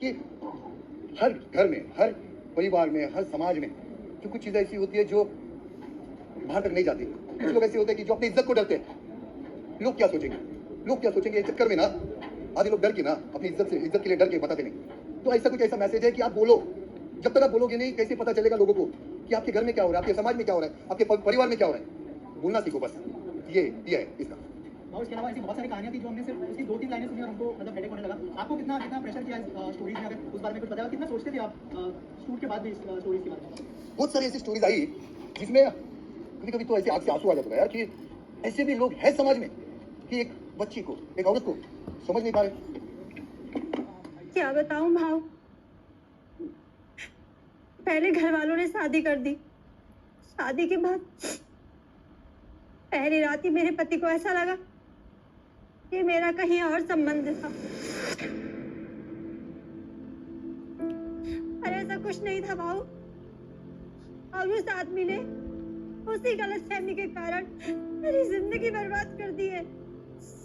कि हर घर में, हर परिवार में, हर समाज में जो कुछ चीज़ें ऐसी होती है जो बाहर तक नहीं जाती। कुछ लोग ऐसे होते हैं कि जो अपनी इज्जत को डरते हैं। लोग क्या सोचेंगे, लोग क्या सोचेंगे, इस चक्कर में ना आधे लोग डर के ना अपनी इज्जत के लिए डर के बताते नहीं। तो ऐसा कुछ ऐसा मैसेज है कि आप बोलो। जब तक आप बोलोगे नहीं, कैसे पता चलेगा लोगों को कि आपके घर में क्या हो रहा है, आपके समाज में क्या हो रहा है, आपके परिवार में क्या हो रहा है। बोलना सीखो बस। ये है इसका। और इसके अलावा ऐसी बहुत सारी कहानियां थी जो हमने सिर्फ उसकी 2-3 लाइनें सुनी और हमको मतलब हेडेक होने लगा। आपको कितना कितना प्रेशर किया स्टोरीज में, अगर उस बारे में कुछ बताया, कितना सोचते थे आप शूट के बाद भी इस स्टोरीज के बारे में? बहुत सारी ऐसी स्टोरीज आई जिसमें कभी कभी तो ऐसे आंख से आंसू आ जाता है यार कि ऐसे भी लोग हैं समाज में कि एक बच्ची को, एक औरत को समझ नहीं पा रहे। क्या बताऊं भाव, पहले घर वालों ने शादी कर दी। शादी के बाद पहली रात ही मेरे पति को ऐसा लगा कि मेरा कहीं और संबंध था। पर ऐसा कुछ नहीं था भाव। और उस आदमी ने उसी गलतफहमी के कारण मेरी जिंदगी बर्बाद कर दी है।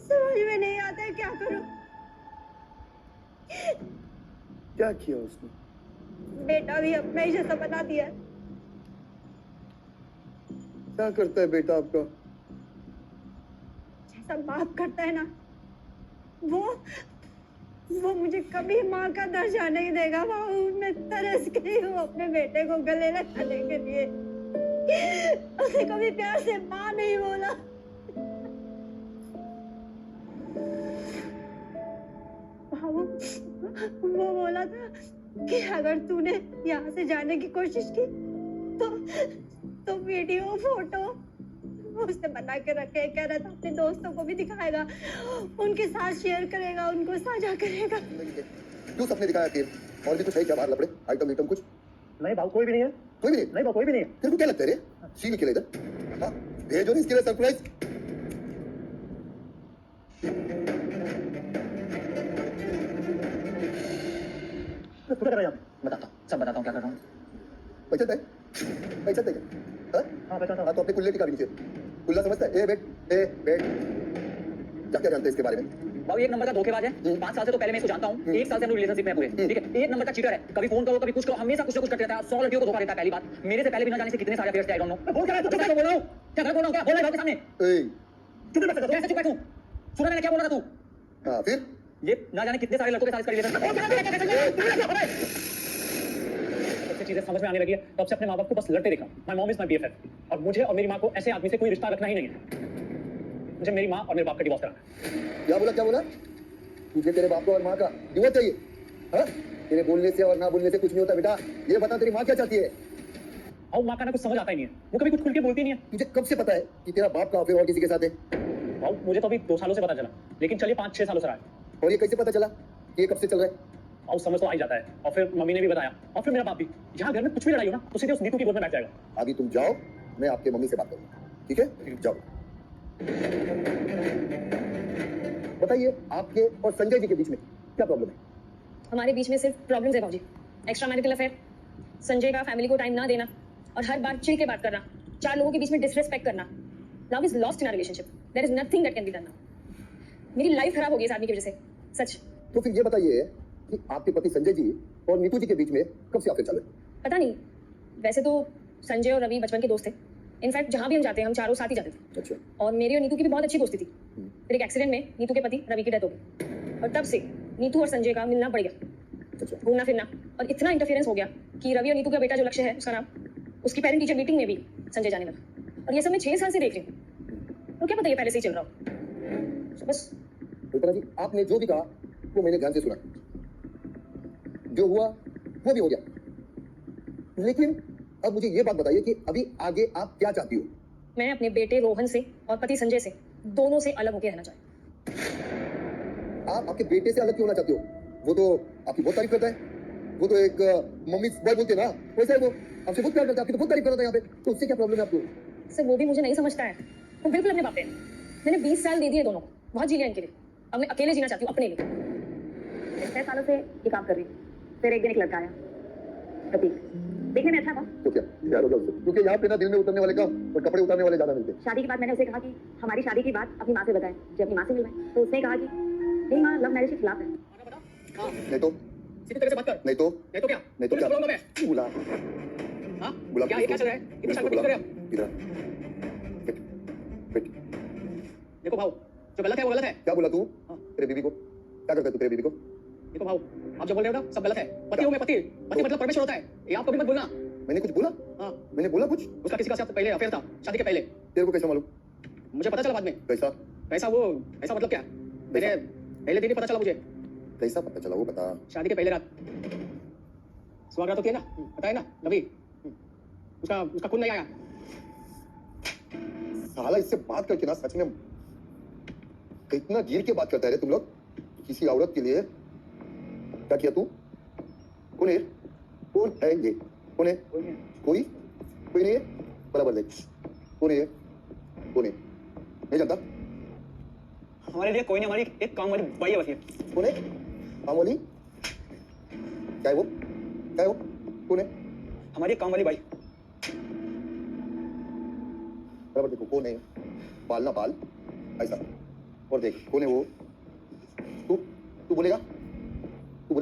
समझ में नहीं आता है क्या करूं। क्या किया उसने? बेटा भी अपना ही जैसा बना दिया। क्या करता है बेटा आपका? जैसा बाप करता है ना, वो मुझे कभी माँ का दर्जा नहीं देगा। बाबू, मैं तरस गई हूँ अपने बेटे को गले लगाने के लिए। उसने कभी प्यार से माँ नहीं बोला। बाबू, वो बोला था कि अगर तूने यहाँ से जाने की कोशिश की तो वीडियो फोटो उसने बना के रखे। कह रहा था अपने दोस्तों को भी दिखाएगा, उनके साथ शेयर करेगा, उनको साझा करेगा। क्यों सपने दिखाया फिर? और भी कुछ है क्या बाहर लपड़े, आइटम कुछ? नहीं भाव, कोई भी नहीं है। कोई भी नहीं? नहीं भाव, कोई भी नहीं है। तेरे को क्या लगता है रे? सीन खेले इधर। हाँ, भेजो नहीं इसके लिए सरप्राइज। तो क्या कर रहा है? बताता हूँ, सब बताता हूँ क्या कर रहा हूँ। पहचानता है? पहचानता है क्या? हाँ पहचानता हूँ। हाँ, तो अपने कुल्ले टिका भी नीचे। कुल्ला समझता है? ए बेट। क्या जानते हैं इसके बारे में? भाई एक नंबर का धोखेबाज है। 5 साल से तो पहले मैं इसको जानता हूँ। 1 साल से हम लोग रिलेशनशिप में हैं पूरे। ठीक है, एक नंबर का चीटर है। कभी फोन करो, कभी कुछ करो, हमेशा कुछ ना कुछ करते रहता है। 100 लड़कियों को धोखा देता है। पहली बात, मेरे से पहले बिना जाने से कितने सारे अफेयर्स थे, आई डोंट नो। बोल क्या रहा है? तो क्या बोल रहा हूँ? क्या बोल रहा हूँ? क्या बोल रहा है के सामने? चुप बैठ। कैसे चुप बैठूं? सुना मैंने क्या बोल रहा था तू? हाँ, फिर ये ना जाने कितने सारे लड़कों के साथ इसका रिलेशन। चीजें समझ में आने लगी है तब से अपने माँ बाप को बस लड़ते देखा। My mom is my BFF और मुझे और मेरी माँ को ऐसे आदमी से कोई रिश्ता रखना ही नहीं है। मुझे मेरी माँ और मेरे बाप का डिवोर्स कराना है। क्या बोला? तुझे तेरे बाप को और माँ का डिवोर्स चाहिए? हाँ? तेरे बोलने से और ना बोलने से कुछ नहीं होता बेटा। ये बता, तेरी माँ क्या चाहती है? और माँ का ना कुछ समझ आता ही नहीं है। वो कभी कुछ खुल के बोलती नहीं है। तुझे कब से पता है कि तेरा बाप का अफेयर और किसी के साथ है? और मुझे तो अभी 2 सालों से पता चला, लेकिन चलिए 5-6 सालों से रहा है। और ये कैसे पता चला? ये कब से चल रहा है? और समझ तो आ ही जाता है। और फिर मम्मी ने भी बताया, और फिर मेरा बाप भी। यहाँ घर में कुछ भी लड़ाई हो ना तो सीधे उस नीतू की गोद में बैठ जाएगा। अभी तुम जाओ, मैं आपके मम्मी से बात करूंगा। ठीक है, जाओ। बताइए, आपके और संजय जी के बीच में क्या प्रॉब्लम है? हमारे बीच में सिर्फ प्रॉब्लम्स है भाजी। एक्स्ट्रा मैरिटल अफेयर, संजय का फैमिली को टाइम ना देना और हर बार चिढ़ के बात करना, 4 लोगों के बीच में डिसरेस्पेक्ट करना। Love is lost in our relationship. There is nothing that can be done now. मेरी लाइफ खराब हो गई इस आदमी की वजह से, सच। तो फिर ये बताइए कि आपके पति संजय जी और नीतू जी के बीच में कब से अफेयर चल रहा है? पता नहीं, वैसे तो संजय और रवि बचपन के दोस्त थे। इनफैक्ट जहां भी हम जाते हैं हम चारों साथ ही जाते थे। अच्छा। और मेरी और नीतू की भी बहुत अच्छी दोस्ती थी। फिर एक एक्सीडेंट में नीतू के पति रवि की डेथ हो गई और तब से नीतू और संजय का मिलना पड़ गया। अच्छा। घूमना फिरना, और इतना इंटरफेरेंस हो गया कि रवि और नीतू का बेटा जो लक्ष्य है उसका नाम, उसकी पेरेंट टीचर मीटिंग में भी संजय जाने लगा। और ये सब मैं 6 साल से देख रही हूँ। तो क्या पता ये पहले से ही चल रहा हो। तो बस कल्पना जी, आपने जो भी कहा वो मैंने ध्यान से सुना। जो हुआ वो भी हो गया। लेकिन अब मुझे ये बात बताइए कि अभी आगे आप क्या चाहती हो? मैं अपने बेटे रोहन से और पति संजय से, दोनों से अलग होकर रहना चाहती आप आपके बेटे से अलग क्यों होना चाहती हो? वो तो आपकी बहुत तारीफ करता है। वो तो एक मम्मी बॉय बोलते हैं ना, वैसा है वो। आपसे बहुत प्यार करता है, आपकी तो बहुत तारीफ करता है यहाँ पे। तो उससे क्या प्रॉब्लम है आपको? हूँ। सर वो भी मुझे नहीं समझता है। वो बिल्कुल अपने बाप पे है। मैंने 20 साल दे दिए दोनों को, बहुत जी लिया इनके लिए। अब मैं अकेले जीना चाहती हूँ अपने लिए। 6 सालों से ये काम कर रही हूँ। फिर एक दिन एक लड़का आया, प्रतीक। देखने में अच्छा था। तो क्या प्यार होगा उससे? क्योंकि यहाँ पे ना दिल में उतरने वाले कम और कपड़े उतारने वाले ज्यादा मिलते हैं। शादी के बाद मैंने उसे कहा कि हमारी शादी की बात अपनी माँ से बताएं। जब अपनी माँ से मिलवाएं तो उसने कहा कि नहीं माँ, लव मैरिज के खिलाफ है। नहीं तो सीधी तरह से बात कर। नहीं तो क्या? नहीं तो पुलिस क्या बुलाऊंगा मैं। बुला हाँ? बुला क्या ये क्या चल रहा है? इतनी पुलिस को शांति बुला कर रहे हो? इधर बैठ बैठ देखो भाऊ, जो गलत है वो गलत है। क्या बोला तू हाँ। तेरे बीवी को क्या करता है तू तेरे बीवी को देखो भाऊ, आप जो बोल रहे हो ना सब गलत है। पति हूँ मैं, पति मतलब परमेश्वर होता है। ये आप कभी मत बोलना। मैंने कुछ बोला हाँ, मैंने बोला कुछ उसका किसी का साथ पहले अफेयर था, शादी के पहले। तेरे को कैसे मालूम मुझे पता चला बाद में। कैसा ऐसा वो ऐसा मतलब क्या? मेरे पहले दिन ही पता चला मुझे, कैसा पता चला वो बता शादी के पहले रात। सुहागरात होती है ना, पता है ना रवि? उसका उसका खून नहीं आया। साला इससे बात करके ना सच में कितना गिर के बात करता है रे तुम लोग किसी औरत के लिए क्या किया तू कौन है ये कौन है कोई कोई नहीं है बराबर देख कौन है नहीं जानता हमारे लिए कोई नहीं, हमारी एक काम वाली बाई है बस ये। कौन है काम वाली क्या है वो कौन है हमारी एक काम वाली बाई। बराबर देखो कौन है पाल ना पाल ऐसा और देख कौन है वो तू बोलेगा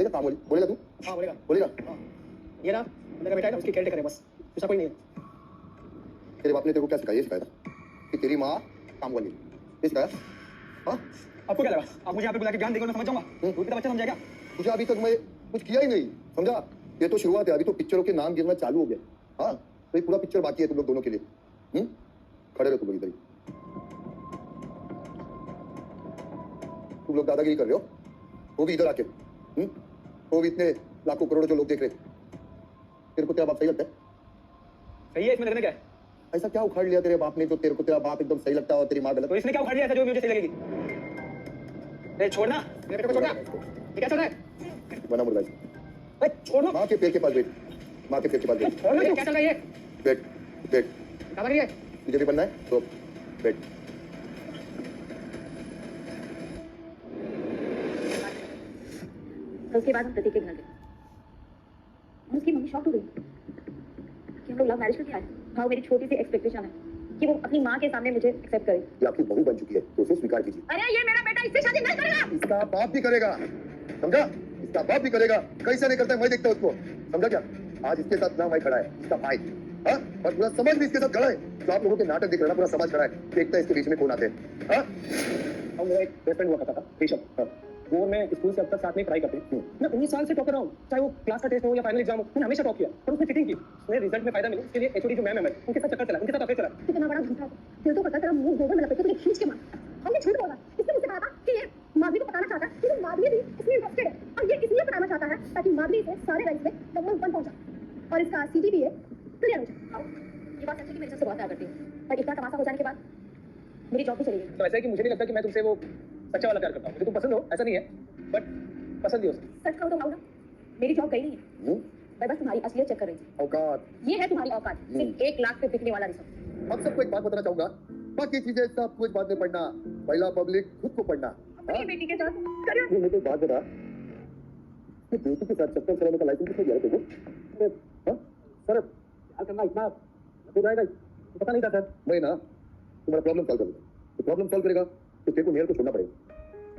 काम वाली बोलेगा तू हाँ बोलेगा। बोलेगा हाँ। ये ना मेरा बेटा है ना, उसकी केयर टेकर है बस, दूसरा कोई नहीं है। तेरे बाप ने तेरे को क्या सिखाया ये सिखाया कि तेरी माँ काम वाली ये सिखाया हाँ आपको क्या लगा आप मुझे यहाँ पे बुला के ज्ञान देकर मैं समझ जाऊंगा? दूध का बच्चा समझा क्या? तुझे अभी तक मैं कुछ किया ही नहीं समझा ये तो शुरुआत है अभी तो पिक्चरों के नाम गिरना चालू हो गया हाँ तो ये पूरा पिक्चर बाकी है तुम लोग दोनों के लिए खड़े रहो तुम लोग इधर ही तुम लोग दादागिरी कर रहे हो वो भी इधर आके वो भी इतने लाखों करोड़ों जो लोग देख रहे तेरे को तेरा बाप सही लगता है सही है, इसमें लगने क्या है? ऐसा क्या उखाड़ लिया तेरे बाप ने जो तेरे को तेरा बाप एकदम सही लगता है और तेरी माँ गलत तो इसने क्या उखाड़ लिया ऐसा जो मुझे सही लगेगी? अरे छोड़ना, मेरे बेटे को छोड़ना। ये क्या चल रहा है? बना मुर्गा अरे छोड़ना। माँ के पैर के पास बैठ माँ के पैर के पास बैठ छोड़ना क्यों? क्या चल रहा है ये? बैठ बैठ दादागिरी है? तुझे भी बनना है तो बैठ तो उसके बाद हम प्रतीक के घर गए। उसकी मम्मी शॉक हो गई कि हम लोग लव मैरिज करके आए। हाँ, मेरी छोटी सी एक्सपेक्टेशन है कि वो अपनी माँ के सामने मुझे एक्सेप्ट करे। ये आपकी बहू बन चुकी है तो उसे स्वीकार कीजिए अरे ये मेरा बेटा इससे शादी नहीं करेगा। इसका बाप भी करेगा समझा इसका बाप भी करेगा कैसा नहीं करता है मैं देखता हूँ उसको समझा क्या आज इसके साथ ना मैं खड़ा है इसका भाई हाँ और पूरा समाज भी इसके साथ खड़ा है जो आप लोगों के नाटक देख रहे हैं ना पूरा समाज खड़ा है देखता है इसके बीच में कौन आते हैं हाँ हम मेरा एक बेस्ट फ्रेंड हुआ करता था ऋषभ। हाँ। वो मैं स्कूल से अब तक साथ में पढ़ाई करते हैं। मैं 19 साल से टॉप कर रहा हूँ, चाहे वो क्लास का टेस्ट हो या फाइनल एग्जाम हो, मैंने हमेशा टॉप किया। पर उसने चीटिंग की, उसने रिजल्ट में फायदा मिला, उसके लिए एचओडी जो मैम है उनके साथ चक्कर चला, उनके साथ अफेयर चला। कितना बड़ा झूठा दिल तो पता तेरा मुंह गोबर में लपेट के खींच के मार। हमने झूठ बोला। इसने मुझसे कहा था कि ये माधवी को बताना चाहता है कि माधवी भी इसमें इंटरेस्टेड है और ये इसलिए बताना चाहता है ताकि माधवी से सारे रैंक में नंबर 1 पहुंचा और इसका सीटी भी है क्लियर हो जाए। ये बात सच है कि मेरे से बहुत प्यार करती है पर इतना तमाशा हो जाने के बाद मेरी जॉब भी चली गई। तो ऐसा है कि मुझे नहीं लगता कि मैं तुमसे वो सच्चा वाला प्यार करता हूँ। मुझे तुम पसंद हो ऐसा नहीं है, बट पसंद भी हो सकता। सच कहूं तो भावना मेरी जॉब गई नहीं है। मैं बस तुम्हारी असलियत चेक कर रही थी। औकात ये है तुम्हारी औकात, सिर्फ 1 लाख पे बिकने वाला रिसर्च। हम सबको एक बात बताना चाहूंगा बाकी चीजें सब कुछ बाद में पढ़ना पहला पब्लिक खुद को पढ़ना अपनी बेटी के साथ करियर ये मुझे बात बता कि बेटी के साथ चक्कर चलाने का लाइसेंस किसने दिया तेरे को हाँ सर प्यार करना इतना हो जाएगा पता नहीं था सर। मैं ना तुम्हारा प्रॉब्लम सॉल्व करूंगा तो प्रॉब्लम सॉल्व करेगा तो तेरे को मेयर को छोड़ना पड़ेगा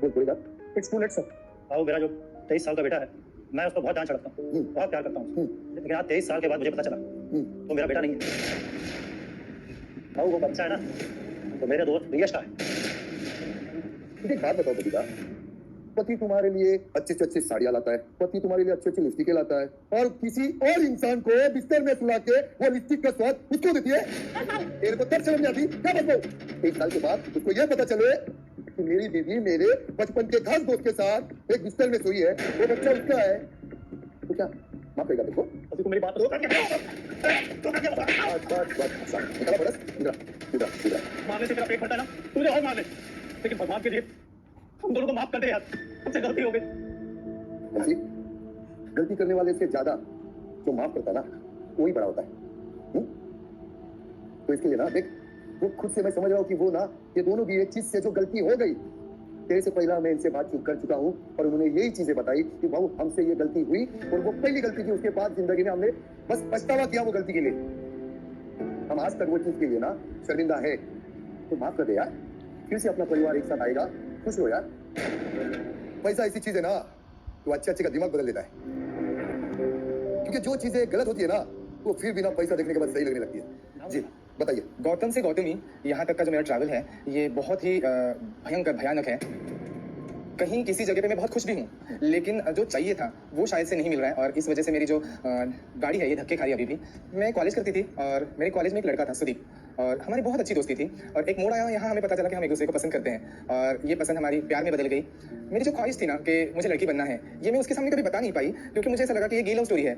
बोल बोलेगा इट्स टू लेट सर। आओ मेरा जो 23 साल का बेटा है मैं उसको बहुत जान चढ़ता हूँ, बहुत प्यार करता हूँ, लेकिन आज 23 साल के बाद मुझे पता चला तो मेरा बेटा नहीं है। आओ वो बच्चा है ना तो मेरे दोस्त रियश का है। मुझे एक बात बताओ बबीता पति तुम्हारे लिए अच्छी से अच्छी साड़ियां लाता है पति तुम्हारे लिए अच्छी अच्छी लिपस्टिकें लाता है और किसी और इंसान को बिस्तर में सुला के वो लिपस्टिक का स्वाद उसको देती है तेरे को तब समझ नहीं आती क्या बताओ 1 साल के बाद उसको ये पता चले कि मेरी बीवी मेरे बचपन के खास दोस्त के साथ एक बिस्तर में सोई है वो बच्चा उसका है तो क्या माफ करेगा देखो अभी को मेरी बात रोक निकाला बरस इधर मारने से तेरा पेट भरता है ना, तू मुझे और मार ले, लेकिन भगवान के लिए हम दोनों को माफ कर दे यार, हमसे गलती हो गई। गलती करने वाले से ज्यादा जो माफ करता है ना वही बड़ा होता है तो इसके लिए ना देख वो खुद से मैं समझ रहा हूँ कि वो ना ये दोनों भी एक चीज से जो गलती हो गई तेरे से पहला मैं इनसे बातचीत कर चुका हूँ और उन्होंने यही चीजें बताई कि भाऊ हमसे ये गलती हुई और वो पहली गलती थी उसके बाद जिंदगी में हमने बस पछतावा किया वो गलती के लिए हम आज तक वो चीज के लिए ना शर्मिंदा है तो माफ कर दे यार फिर से अपना परिवार एक साथ आएगा खुश हो यार पैसा ऐसी चीज है ना तो अच्छे अच्छे का दिमाग बदल लेता है, क्योंकि जो चीजें गलत होती है ना वो फिर बिना पैसा देखने के बाद सही लगने लगती है। जी बताइए। गौतम से गौतमी यहाँ तक का जो मेरा ट्रैवल है ये बहुत ही भयंकर भयानक है। कहीं किसी जगह पे मैं बहुत खुश भी हूँ, लेकिन जो चाहिए था वो शायद से नहीं मिल रहा है, और इस वजह से मेरी जो गाड़ी है ये धक्के खा रही है अभी भी। मैं कॉलेज करती थी और मेरे कॉलेज में एक लड़का था सुदीप, और हमारी बहुत अच्छी दोस्ती थी, और एक मोड़ आया यहाँ हमें पता चला कि हम एक दूसरे को पसंद करते हैं, और ये पसंद हमारी प्यार में बदल गई। मेरी जो ख्वाहिश थी ना कि मुझे लड़की बनना है, ये मैं उसके सामने कभी बता नहीं पाई, क्योंकि मुझे ऐसा लगा कि ये गे लव स्टोरी है।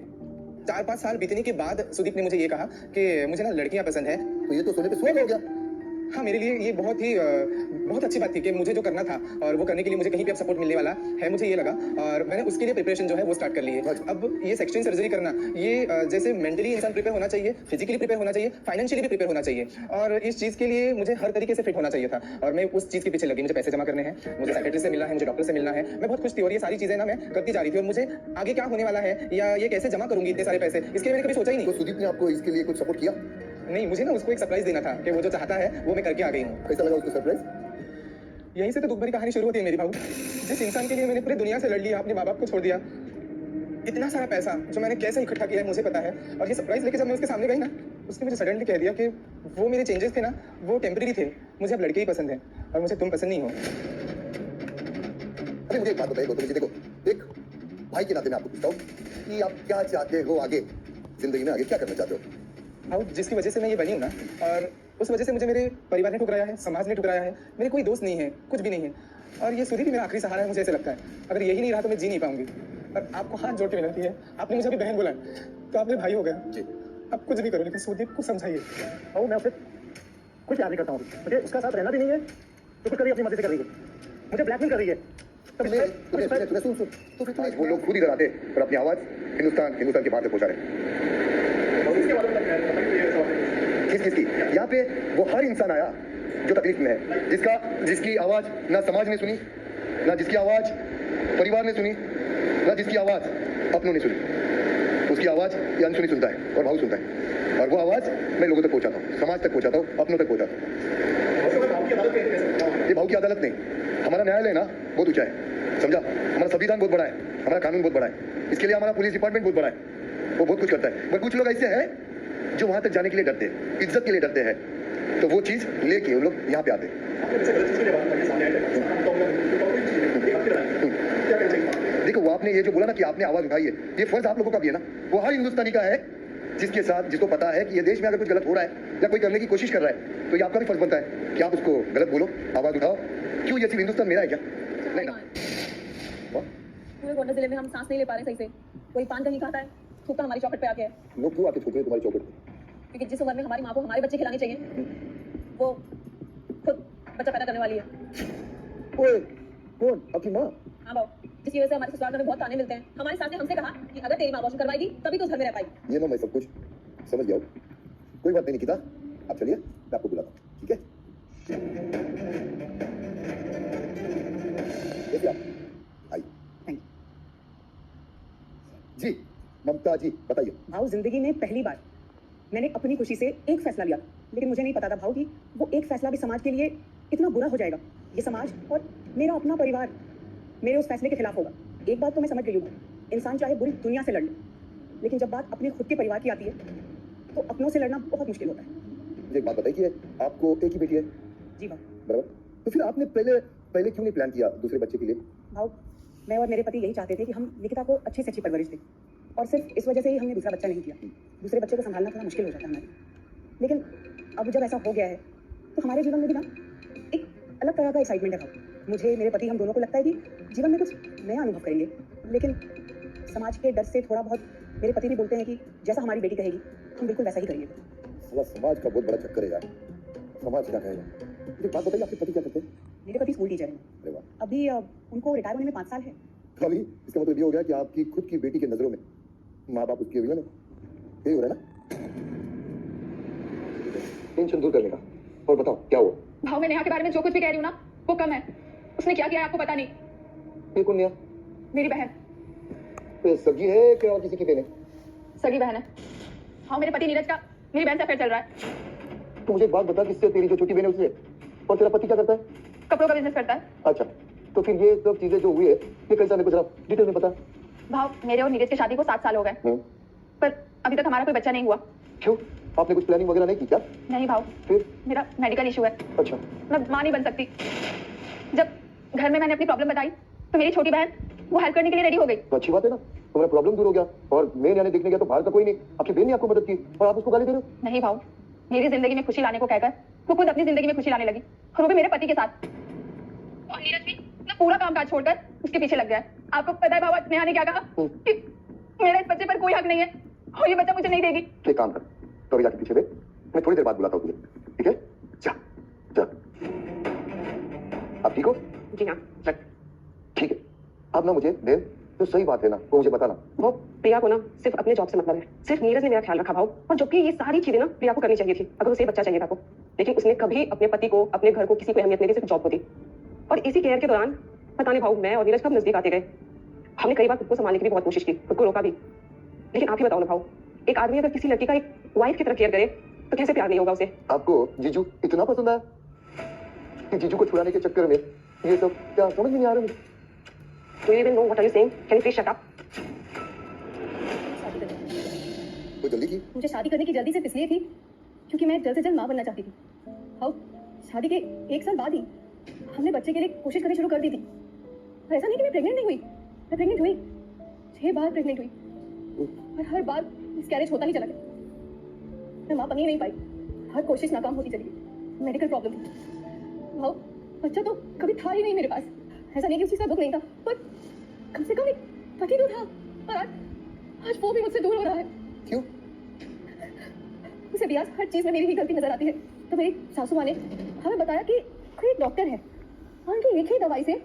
4-5 साल बीतने के बाद सुदीप ने मुझे ये कहा कि मुझे ना लड़कियां पसंद है। तो ये तो सोने पे सुहागा हो गया। हाँ, मेरे लिए ये बहुत अच्छी बात थी कि मुझे जो करना था और वो करने के लिए मुझे कहीं पे अब सपोर्ट मिलने वाला है, मुझे ये लगा, और मैंने उसके लिए प्रिपरेशन जो है वो स्टार्ट कर ली है। अब ये सेक्शन सर्जरी करना, ये जैसे मेंटली इंसान प्रिपेयर होना चाहिए, फिजिकली प्रिपेयर होना चाहिए, फाइनेंशियली भी प्रिपेयर होना चाहिए, और इस चीज़ के लिए मुझे हर तरीके से फिट होना चाहिए था, और मैं उस चीज़ के पीछे लगी। मुझे पैसे जमा करने हैं, मुझे साइकेट्रिस्ट से मिलना है, मुझे डॉक्टर से मिलना है, मैं बहुत खुश थी, और ये सारी चीज़ें ना मैं करती जा रही थी, और मुझे आगे क्या होने वाला है या ये कैसे जमा करूंगी इतने सारे पैसे, इसके लिए मैंने कभी सोचा ही नहीं। तो सुदीप ने आपको इसके लिए कुछ सपोर्ट किया? नहीं, मुझे ना उसको एक सरप्राइज देना था कि वो जो चाहता है वो मैं करके आ गई हूँ। कैसा लगा उसको सरप्राइज? यहीं से तो दुख भरी कहानी शुरू होती है मेरी भाऊ। जिस इंसान के लिए मैंने पूरी दुनिया से लड़ लिया, अपने माँ बाप को छोड़ दिया, इतना सारा पैसा जो मैंने कैसे इकट्ठा किया है मुझे पता है, और ये सरप्राइज लेके जब मैं उसके सामने गई ना, उसने मुझे सडनली कह दिया कि वो मेरे चेंजेस थे ना वो टेम्परेरी थे, मुझे अब लड़के ही पसंद है और मुझे तुम पसंद नहीं हो। अरे मुझे एक बात बताइए गौतम जी, देखो एक भाई के नाते मैं आपको पूछता हूँ कि आप क्या चाहते हो आगे जिंदगी में, आगे क्या करना चाहते हो? भाऊ, जिसकी वजह से मैं ये बनी हूँ ना, और उस वजह से मुझे मेरे परिवार ने ठुकराया है, समाज ने ठुकराया है, मेरे कोई दोस्त नहीं है, कुछ भी नहीं है, और ये सुदीप ही मेरा आखिरी सहारा है। मुझे ऐसे लगता है अगर यही नहीं रहा तो मैं जी नहीं पाऊंगी। और आपको हाथ जोड़ के विनती है, आपने मुझे अभी बहन बोला तो आपने भाई हो गया जी। अब कुछ भी करो लेकिन सुदीप को समझाइए। भाऊ मैं उससे कुछ प्यार नहीं करता हूँ, मुझे उसका साथ रहना भी नहीं है, तो कुछ करिए अपनी मर्जी से कर रही है, मुझे ब्लैकमेल कर रही है। तो फिर वो लोग खुद ही डराते और अपनी आवाज हिंदुस्तान के बाहर तक पहुंचा रहे। किसकी? यहाँ पे वो हर इंसान आया जो तकलीफ में है, जिसकी आवाज ना समाज ने सुनी, ना जिसकी आवाज परिवार ने सुनी, ना जिसकी आवाज अपनों ने सुनी। उसकी आवाज ये अनसुनी सुनता है और भाऊ सुनता है, और वो आवाज मैं लोगों तक पहुंचाता हूँ, समाज तक पहुंचाता हूँ, अपनों तक पहुंचाता हूँ। ये भाऊ की अदालत नहीं, हमारा न्यायालय ना बहुत ऊंचा है, समझा? हमारा संविधान बहुत बड़ा है, हमारा कानून बहुत बड़ा है, इसके लिए हमारा पुलिस डिपार्टमेंट बहुत बड़ा है, वो बहुत कुछ करता है। पर कुछ लोग ऐसे हैं जो वहां तक जाने के लिए डरते हैं, इज्जत के लिए डरते हैं, तो वो चीज लेके वो लोग यहाँ पे आते हैं। देखो वो आपने ये जो बोला ना कि आपने आवाज उठाई है, ये फर्ज आप लोगों का भी है ना, वो हर हिंदुस्तानी का है जिसके साथ, जिसको पता है कि ये देश में अगर कुछ गलत हो रहा है या कोई करने की कोशिश कर रहा है, तो ये आपका भी फर्ज बनता है कि आप उसको गलत बोलो, आवाज उठाओ। क्यों? ये सिर्फ हिंदुस्तान मेरा है क्या? नहीं ना। पूरे गोंडा जिले में हम सांस नहीं ले पा रहे सही से। कोई पान कहीं खाता है, थूकता हमारी चौखट पे आके है। लोग क्यों आके थूकते हैं तुम्हारी चौखट पे? क्योंकि जिस उम्र में हमारी माँ को हमारे बच्चे खिलाने चाहिए, वो खुद बच्चा पैदा करने वाली है। ओए, कौन? आपकी माँ? हाँ बाबू, जिसकी वजह से हमारे ससुराल में बहुत ताने मिलते हैं। हमारी सास ने हमसे कहा कि अगर तेरी माँ अबॉर्शन करवाएगी तभी तो उस घर में रह पाएगी। ये ना मैं सब कुछ समझ गया हूँ, कोई बात नहीं निकिता, आप चलिए, मैं आपको बुलाता हूँ, ठीक है? देखिए आप आइए। जी ममता जी बताइए। भाव, जिंदगी में पहली बार मैंने अपनी खुशी से एक फैसला लिया, लेकिन मुझे नहीं पता था भाव कि वो एक फैसला भी समाज के लिए इतना बुरा हो जाएगा। ये समाज और मेरा अपना परिवार मेरे उस फैसले के खिलाफ होगा। एक बात तो मैं समझ गई हूँ, इंसान चाहे पूरी दुनिया से लड़ ले, लेकिन जब बात अपने खुद के परिवार की आती है तो अपनों से लड़ना बहुत मुश्किल होता है। मुझे एक बात बताइए, आपको एक ही बेटी है? जी भाव। बराबर, तो फिर आपने पहले क्यों नहीं प्लान किया दूसरे बच्चे के लिए? भाव, मैं और मेरे पति यही चाहते थे कि हम निकिता को अच्छी से अच्छी परवरिश दें, और सिर्फ इस वजह से ही हमने दूसरा बच्चा नहीं किया। दूसरे बच्चे को संभालना थोड़ा मुश्किल हो जाता है हमारे, लेकिन अब जब ऐसा हो गया है तो हमारे जीवन में भी ना एक अलग तरह का एक्साइटमेंट है भाव। मुझे, मेरे पति, हम दोनों को लगता है कि जीवन में कुछ नया अनुभव करेंगे, लेकिन समाज के डर से थोड़ा बहुत मेरे पति भी बोलते हैं कि जैसा हमारी बेटी कहेगी हम बिल्कुल वैसा ही करेंगे। समाज का बहुत बड़ा चक्कर है यार, समाज क्या कहेगा? मुझे बात बताइए, आपके पति क्या करते हैं? मेरे पति स्कूल टीचर हैं। अरे वाह। अभी उनको रिटायर होने में 5 साल है। तो अभी इसका मतलब ये हो गया कि आपकी खुद की बेटी की नजरों में माँ बाप उसके विलन है, यही हो रहा है ना? टेंशन दूर करने का। और बताओ क्या हुआ? भाव, मैं नेहा के बारे में जो कुछ भी कह रही हूँ ना वो कम है। उसने क्या किया है आपको पता नहीं। ये कौन नेहा? मेरी बहन। तो सगी है क्या और किसी की बहन है? सगी बहन है। हाँ, मेरे पति नीरज का मेरी बहन से अफेयर चल रहा है। तो मुझे एक बात बता, किससे? तेरी जो छोटी बहन है उससे? और तेरा पति क्या करता है? कपड़ों का बिजनेस करता है। अच्छा, तो फिर ये सब चीजें जो हुई है ये कैसा, मेरे को जरा डिटेल में बता। भाव, मेरे और नीरज की शादी को 7 साल हो गए, पर अभी तक हमारा कोई बच्चा नहीं हुआ। क्यों, आपने कुछ प्लानिंग वगैरह नहीं की क्या? नहीं भाव, फिर? मेरा मेडिकल इशू है। अच्छा, मैं माँ नहीं बन सकती। जब घर में मैंने अपनी प्रॉब्लम बताई तो मेरी छोटी बहन वो हेल्प करने के लिए रेडी हो गई। तो अच्छी बात है ना, तुम्हारा प्रॉब्लम दूर हो गया। और मेन यानी देखने गया तो बाहर का कोई नहीं, आपकी बहन ने आपको मदद की और आप उसको गाली दे रहे हो। नहीं भाव, मेरी जिंदगी में खुशी लाने को कहकर वो खुद अपनी जिंदगी में खुशी लाने लगी, और वो भी मेरे पति के साथ। और नीरज भी अपना पूरा काम काज छोड़कर उसके पीछे लग गया है। आपको पता है भाव, नेहा ने क्या कहा कि मेरा इस बच्चे पर कोई हक नहीं है और ये बच्चा मुझे नहीं देगी। एक काम कर, तो अभी जाके पीछे देख, मैं थोड़ी देर बाद बुलाता हूँ तुझे, ठीक है? जा जा। आप ठीक हो? जी हाँ। ठीक है, अब ना मुझे देर तो सही बात है ना, वो मुझे बताना। भाव, प्रिया को ना सिर्फ अपने जॉब से मतलब है। सिर्फ नीरज ने मेरा ख्याल रखा भाव, और जबकि ये सारी चीजें ना प्रिया को करनी चाहिए थी अगर उसे बच्चा चाहिए था तो। लेकिन उसने कभी अपने पति को, अपने घर को किसी को अहमियत नहीं दी, सिर्फ जॉब को दी। और इसी केयर के दौरान पता नहीं भाव, मैं और नीरज कब नजदीक आते गए। हमने कई बार खुद को संभालने की भी बहुत कोशिश की, खुद को रोका भी। लेकिन आप ही बताओ ना भाव, एक आदमी अगर किसी लड़की का एक वाइफ की तरह केयर करे तो कैसे प्यार नहीं होगा उसे। आपको जीजू इतना पसंद आया कि जीजू को छुड़ाने के चक्कर में ये सब क्या समझ में नहीं आ रहा मुझे। Do you even know what are you saying? Can you please shut up? तो जल्दी की। मुझे शादी करने की जल्दी सिर्फ इसलिए थी क्योंकि मैं जल्द से जल्द माँ बनना चाहती थी। हाउ, शादी के 1 साल बाद ही हमने बच्चे के लिए कोशिश करनी शुरू कर दी थी। और ऐसा नहीं कि मैं प्रेग्नेंट नहीं हुई, मैं प्रेग्नेंट हुई, 6 बार प्रेग्नेंट हुई, और हर बार मिसकैरेज होता ही चला गया। मैं माँ बन ही नहीं पाई, हर कोशिश नाकाम होती चली गई। मेडिकल प्रॉब्लम थी। हाउ, बच्चा तो कभी था ही नहीं मेरे पास। ऐसा नहीं कि उसी का दुख नहीं था, पर कम से कम एक पति तो था। और आज वो भी मुझसे दूर हो रहा है। क्यों? उसे बियास हर चीज में मेरी ही गलती नजर आती है। तो मेरी सासू माँ ने हमें बताया कि कोई एक डॉक्टर है और उनकी एक ही दवाई से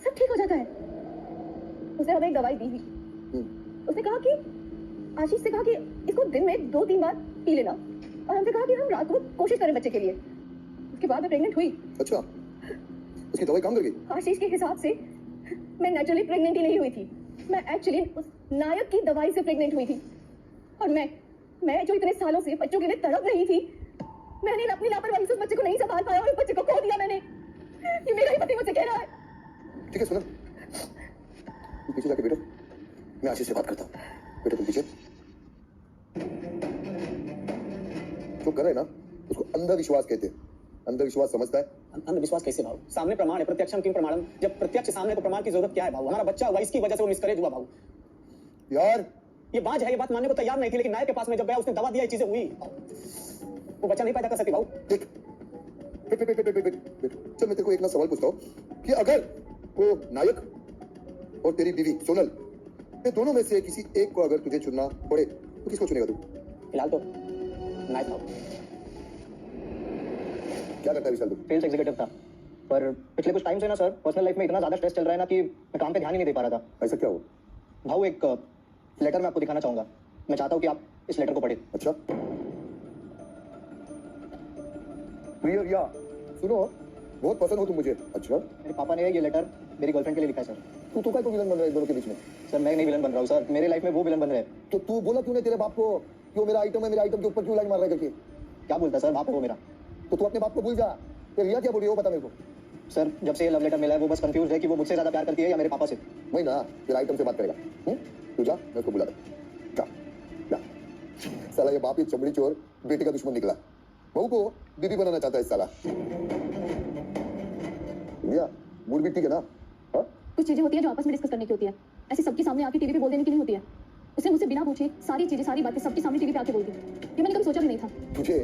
सब ठीक हो जाता है। उसने हमें एक दवाई दी थी। उसने कहा कि आशीष से कहा कि इसको दिन में 2-3 बार पी लेना, और हमसे कहा कि हम रात को कोशिश करें बच्चे के लिए। उसके बाद मैं प्रेग्नेंट हुई। अच्छा, उसकी दवाई काम कर गई? आशीष के हिसाब से मैं नेचुरली प्रेग्नेंट ही नहीं हुई थी, मैं एक्चुअली उस नायक की दवाई से प्रेग्नेंट हुई थी। और मैं जो इतने सालों से बच्चों के लिए तड़प रही थी, मैंने अपनी लापरवाही से उस बच्चे को नहीं संभाल पाया और उस बच्चे को खो दिया मैंने। ये मेरा ही पति मुझसे कह रहा है। ठीक है, सुनो, तुम पीछे जाके बैठो, मैं आशीष से बात करता हूँ। बेटा तुम पीछे। जो कर रहे हैं ना उसको अंधविश्वास कहते हैं। अंधविश्वास समझता है? अंधविश्वास कैसे भाव? सामने प्रमाण है, प्रत्यक्षम किम प्रमाणम। जब प्रत्यक्ष सामने तो प्रमाण की जरूरत क्या है भाव? हमारा बच्चा हुआ, इसकी वजह से वो मिसकैरेज हुआ भाव। यार ये बाज है, ये बात मानने को तैयार नहीं थी, लेकिन नायक के पास में जब गया उसने दवा दिया, ये चीजें हुई। वो बच्चा नहीं पैदा कर सकती भाव। देख, चल मैं तेरे को एक ना सवाल पूछता हूँ कि अगर वो नायक और तेरी बीवी सोनल, ये दोनों में से किसी एक को अगर तुझे चुनना पड़े तो किसको चुनेगा तू? फिलहाल तो नायक भाव। क्या करता है विशाल तू? सेल्स एग्जीक्यूटिव था, पर पिछले कुछ टाइम से ना सर पर्सनल लाइफ में इतना ज्यादा स्ट्रेस चल रहा है ना कि मैं काम पे ध्यान ही नहीं दे पा रहा था। ऐसा क्या हुआ? भाऊ, एक लेटर मैं आपको दिखाना चाहूंगा। मैं चाहता हूँ कि आप इस लेटर को पढ़ें। अच्छा, प्रिय रिया, सुनो, बहुत पसंद हो तुम मुझे। अच्छा, मेरे पापा ने ये लेटर मेरी गर्लफ्रेंड के लिए लिखा है सर। तू का तो विलन बन रहा है इन दोनों के बीच में? सर मैं नहीं विलन बन रहा हूँ सर, मेरे लाइफ में वो विलन बन रहे हैं। तो तू बोला क्यों नहीं तेरे बाप को कि वो मेरा आइटम है, मेरे आइटम के ऊपर क्यों लाइन मार रहा है करके? क्या बोलता सर, बाप है वो मेरा। तो तू अपने बाप को भूल जा। ये रिया क्या बोल रही है वो बता मेरे को। सर जब से ये लव लेटर मिला है वो बस कंफ्यूज है कि वो मुझसे ज्यादा प्यार करती है या मेरे पापा से। वही ना, तेरा आइटम से बात करेगा। तू जा, मैं उसको बुला रहा। जा जा। साला ये बाप ही चमड़ी चोर बेटे का दुश्मन निकला, बहू को बीबी बनाना चाहता है साला। रिया, मूड भी ठीक है ना? हाँ? कुछ चीजें होती है जो आपस में डिस्कस करने की होती है, ऐसे सबके सामने आके टीवी पे बोल देने की नहीं होती है। उसने मुझसे बिना पूछे सारी चीजें, सारी बातें सबके सामने टीवी पे आके बोल दी। ये मैंने कभी सोचा भी नहीं था। तुझे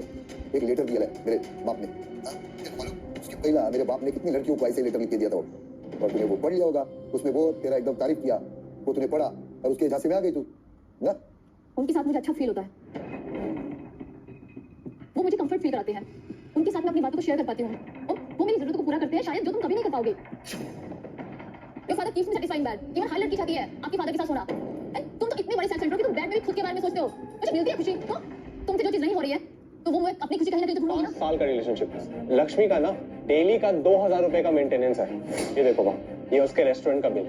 एक लेटर दिया है मेरे बाप ने। तेरे को मालूम उसके पहला मेरे बाप ने कितनी लड़कियों को ऐसे लेटर लिख के दिया था, और तूने वो पढ़ लिया होगा। उसमें वो तेरा एकदम तारीफ किया, वो तूने पढ़ा और उसके झांसे में आ गई तू ना। उनके साथ मुझे अच्छा फील होता है, वो मुझे कंफर्ट फील कराते हैं, उनके साथ मैं अपनी बातों को शेयर कर पाती हूँ, और वो मेरी जरूरतों को पूरा करते हैं, शायद जो तुम कभी नहीं कर पाओगे। Your father keeps me satisfied bad. केवल हर लड़की चाहती है आपके फादर के साथ सोना। तुम तो इतने बड़े सेल्फ सेंटर हो कि तुम बैड में भी खुद के बारे में सोचते हो। मुझे मिलती है खुशी, तो तुमसे जो चीज नहीं हो रही है तो वो मैं अपनी खुशी कहीं ना कहीं तो ढूंढूंगी ना। 5 साल का रिलेशनशिप, लक्ष्मी का ना डेली का 2000 रुपए का मेंटेनेंस है। ये देखो बा, ये उसके रेस्टोरेंट का बिल।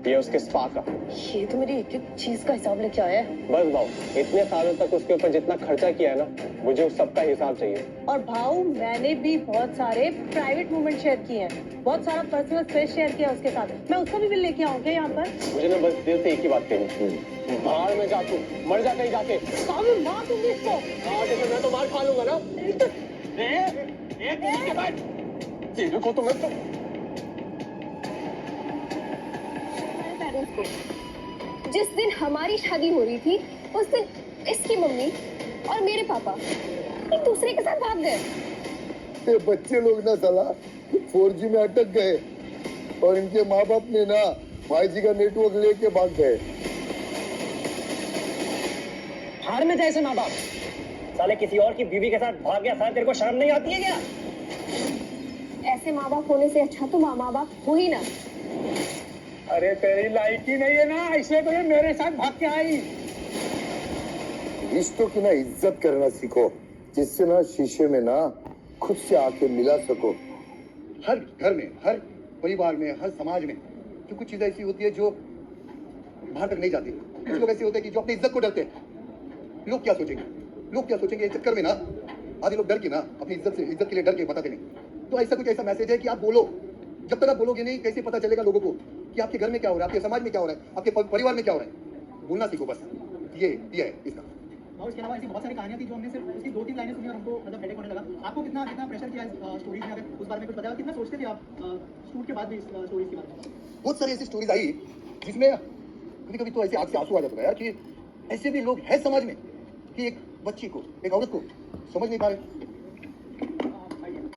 ये उसके स्पा का। ये तो मेरी एक एक चीज का हिसाब लेके आया है। बस भाव, इतने सालों तक उसके ऊपर जितना खर्चा किया है ना, मुझे उस सबका हिसाब चाहिए। और भाऊ, मैंने भी बहुत सारे प्राइवेट मोमेंट शेयर किए हैं, बहुत सारा पर्सनल स्पेस शेयर किया उसके साथ। मैं उसका भी बिल लेके आऊंगा यहाँ पर। मुझे ना बस दिल से एक ही बात कहनी, बाहर में जा तू, मर जा कहीं जाके। सामने मार दूंगी इसको। आगे से मैं तो मार खा लूंगा ना। एक मिनट के बाद तेरे को तो मैं तो पेरेंट्स को जिस दिन हमारी शादी हो रही थी, उस दिन इसकी मम्मी और मेरे पापा एक दूसरे के साथ भाग गए। ये बच्चे लोग ना साला 4G में अटक गए और इनके माँ बाप ने ना 5G का नेटवर्क लेके भाग गए। हार में जैसे माँ बाप साले किसी और की बीवी के साथ भाग गया, साले तेरे को शर्म नहीं आती है क्या? ऐसे माँ बाप होने से अच्छा तो माँ बाप हो ही ना। अरे तेरी लायकी नहीं है ना, इसलिए तो ये मेरे साथ भाग के आई। रिश्तों की ना इज्जत करना सीखो, जिससे ना शीशे में ना खुद से आके मिला सको। हर घर में, हर परिवार में, हर समाज में जो कुछ चीजें ऐसी होती है जो बाहर तक नहीं जाती। कुछ लोग ऐसे होते हैं कि जो अपनी इज्जत को डरते हैं। लोग क्या सोचेंगे, लोग क्या सोचेंगे, इस चक्कर में ना आधे लोग डर के ना अपनी इज्जत के लिए डर के बताते नहीं। तो ऐसा कुछ ऐसा मैसेज है कि आप बोलो। जब तक आप बोलोगे नहीं, कैसे पता चलेगा लोगों को कि आपके घर में क्या हो रहा है, आपके समाज में क्या हो रहा है, आपके परिवार में क्या हो रहा है। बोलना सीखो बस, ये है इसका। और इसके अलावा ऐसी बहुत सारी कहानियां थी जो हमने सिर्फ उसकी 2-3 लाइनें सुनी और हमको मतलब हेडेक होने लगा। आपको कितना कितना प्रेशर किया स्टोरीज में, अगर उस बारे में कुछ बताया, कितना सोचते थे आप शूट के बाद भी स्टोरीज के बारे में? बहुत सारी ऐसी स्टोरीज आई जिसमें कभी कभी तो ऐसे आंख से आंसू आ जाता है यार कि ऐसे भी लोग हैं समाज में कि एक बच्ची को, एक औरत को समझ नहीं पा रहे,